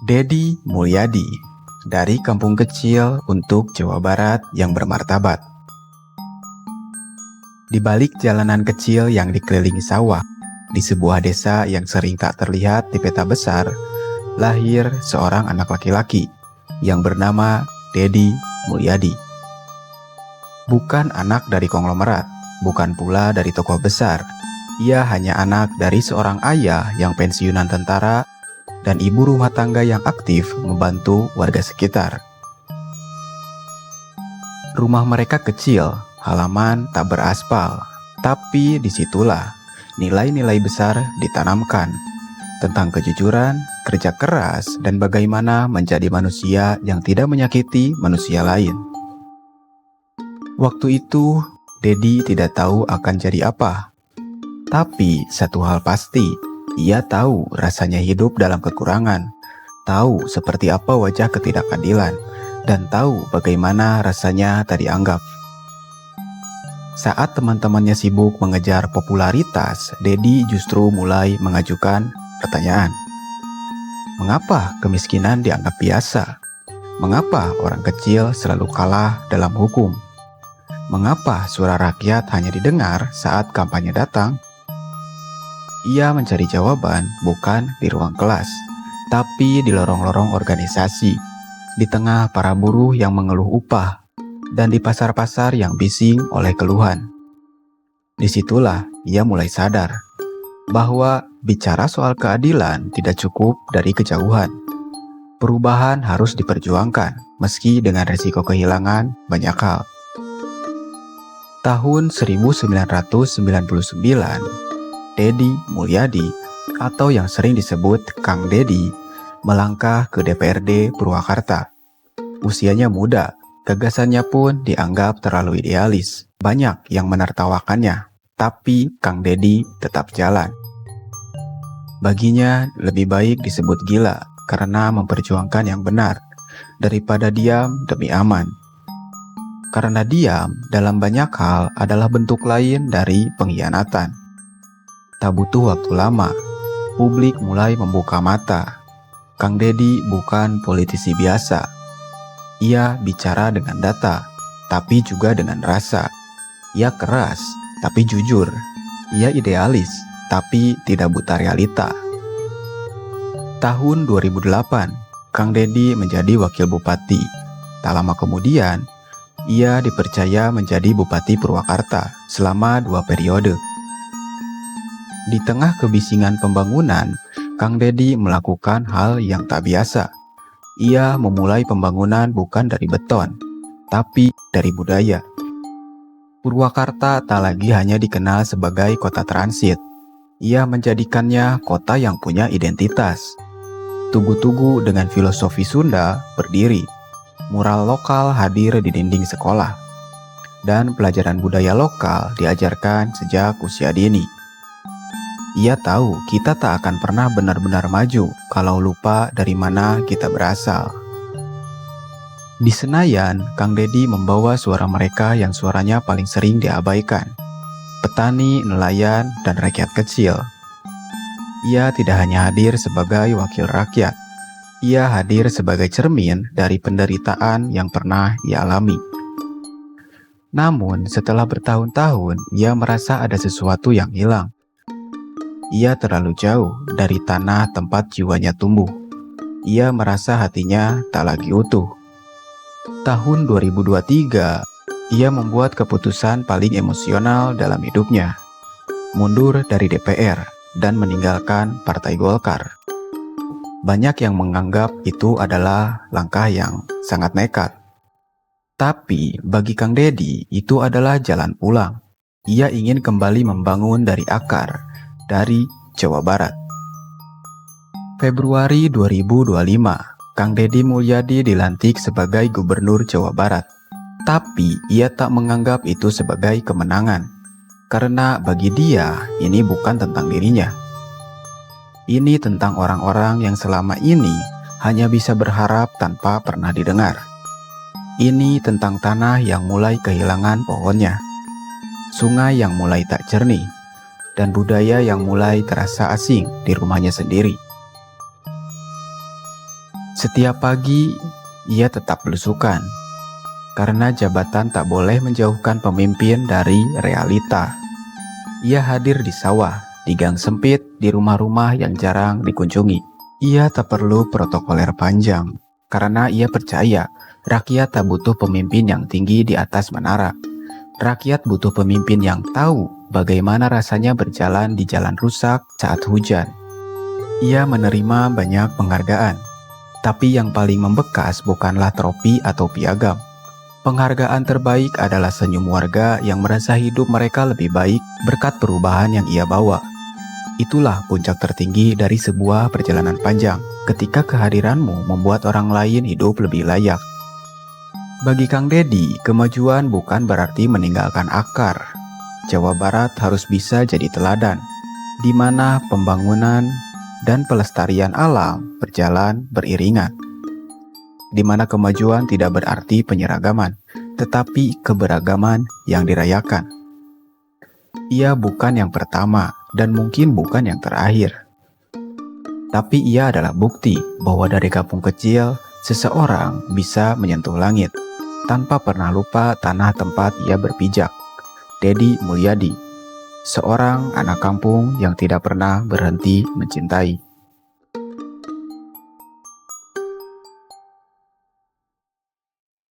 Dedi Mulyadi, dari kampung kecil untuk Jawa Barat yang bermartabat. Di balik jalanan kecil yang dikelilingi sawah, di sebuah desa yang sering tak terlihat di peta besar, lahir seorang anak laki-laki yang bernama Dedi Mulyadi. Bukan anak dari konglomerat, bukan pula dari tokoh besar. Ia hanya anak dari seorang ayah yang pensiunan tentara dan ibu rumah tangga yang aktif membantu warga sekitar. Rumah mereka kecil, halaman tak beraspal, tapi disitulah nilai-nilai besar ditanamkan tentang kejujuran, kerja keras, dan bagaimana menjadi manusia yang tidak menyakiti manusia lain. Waktu itu, Dedi tidak tahu akan jadi apa. Tapi satu hal pasti, ia tahu rasanya hidup dalam kekurangan, tahu seperti apa wajah ketidakadilan, dan tahu bagaimana rasanya tak dianggap. Saat teman-temannya sibuk mengejar popularitas, Dedi justru mulai mengajukan pertanyaan. Mengapa kemiskinan dianggap biasa? Mengapa orang kecil selalu kalah dalam hukum? Mengapa suara rakyat hanya didengar saat kampanye datang? Ia mencari jawaban bukan di ruang kelas, tapi di lorong-lorong organisasi, di tengah para buruh yang mengeluh upah, dan di pasar-pasar yang bising oleh keluhan. Disitulah ia mulai sadar bahwa bicara soal keadilan tidak cukup dari kejauhan. Perubahan harus diperjuangkan, meski dengan resiko kehilangan banyak hal. Tahun 1999, Dedi Mulyadi, atau yang sering disebut Kang Dedi, melangkah ke DPRD Purwakarta. Usianya muda, gagasannya pun dianggap terlalu idealis. Banyak yang menertawakannya, tapi Kang Dedi tetap jalan. Baginya lebih baik disebut gila karena memperjuangkan yang benar daripada diam demi aman. Karena diam dalam banyak hal adalah bentuk lain dari pengkhianatan. Tak butuh waktu lama, publik mulai membuka mata. Kang Dedi bukan politisi biasa. Ia bicara dengan data, tapi juga dengan rasa. Ia keras, tapi jujur. Ia idealis, tapi tidak buta realita. Tahun 2008, Kang Dedi menjadi wakil bupati. Tak lama kemudian, ia dipercaya menjadi Bupati Purwakarta selama 2 periode. Di tengah kebisingan pembangunan, Kang Dedi melakukan hal yang tak biasa. Ia memulai pembangunan bukan dari beton, tapi dari budaya. Purwakarta tak lagi hanya dikenal sebagai kota transit. Ia menjadikannya kota yang punya identitas. Tugu-tugu dengan filosofi Sunda berdiri. Mural lokal hadir di dinding sekolah. Dan pelajaran budaya lokal diajarkan sejak usia dini. Ia tahu kita tak akan pernah benar-benar maju kalau lupa dari mana kita berasal. Di Senayan, Kang Dedi membawa suara mereka yang suaranya paling sering diabaikan. Petani, nelayan, dan rakyat kecil. Ia tidak hanya hadir sebagai wakil rakyat. Ia hadir sebagai cermin dari penderitaan yang pernah ia alami. Namun, setelah bertahun-tahun, ia merasa ada sesuatu yang hilang. Ia terlalu jauh dari tanah tempat jiwanya tumbuh. Ia merasa hatinya tak lagi utuh. Tahun 2023, ia membuat keputusan paling emosional dalam hidupnya. Mundur dari DPR dan meninggalkan Partai Golkar. Banyak yang menganggap itu adalah langkah yang sangat nekat. Tapi bagi Kang Dedi, itu adalah jalan pulang. Ia ingin kembali membangun dari akar, dari Jawa Barat. Februari 2025, Kang Dedi Mulyadi dilantik sebagai Gubernur Jawa Barat. Tapi ia tak menganggap itu sebagai kemenangan. Karena bagi dia, ini bukan tentang dirinya. Ini tentang orang-orang yang selama ini hanya bisa berharap tanpa pernah didengar. Ini tentang tanah yang mulai kehilangan pohonnya. Sungai yang mulai tak jernih. Dan budaya yang mulai terasa asing di rumahnya sendiri. Setiap pagi, ia tetap belusukan, karena jabatan tak boleh menjauhkan pemimpin dari realita. Ia hadir di sawah, di gang sempit, di rumah-rumah yang jarang dikunjungi. Ia tak perlu protokoler panjang, karena ia percaya rakyat tak butuh pemimpin yang tinggi di atas menara. Rakyat butuh pemimpin yang tahu bagaimana rasanya berjalan di jalan rusak saat hujan. Ia menerima banyak penghargaan, tapi yang paling membekas bukanlah trofi atau piagam. Penghargaan terbaik adalah senyum warga yang merasa hidup mereka lebih baik berkat perubahan yang ia bawa. Itulah puncak tertinggi dari sebuah perjalanan panjang, ketika kehadiranmu membuat orang lain hidup lebih layak. Bagi Kang Deddy, kemajuan bukan berarti meninggalkan akar. Jawa Barat harus bisa jadi teladan, di mana pembangunan dan pelestarian alam berjalan beriringan. Di mana kemajuan tidak berarti penyeragaman, tetapi keberagaman yang dirayakan. Ia bukan yang pertama dan mungkin bukan yang terakhir. Tapi ia adalah bukti bahwa dari kampung kecil, seseorang bisa menyentuh langit tanpa pernah lupa tanah tempat ia berpijak. Deddy Mulyadi, seorang anak kampung yang tidak pernah berhenti mencintai.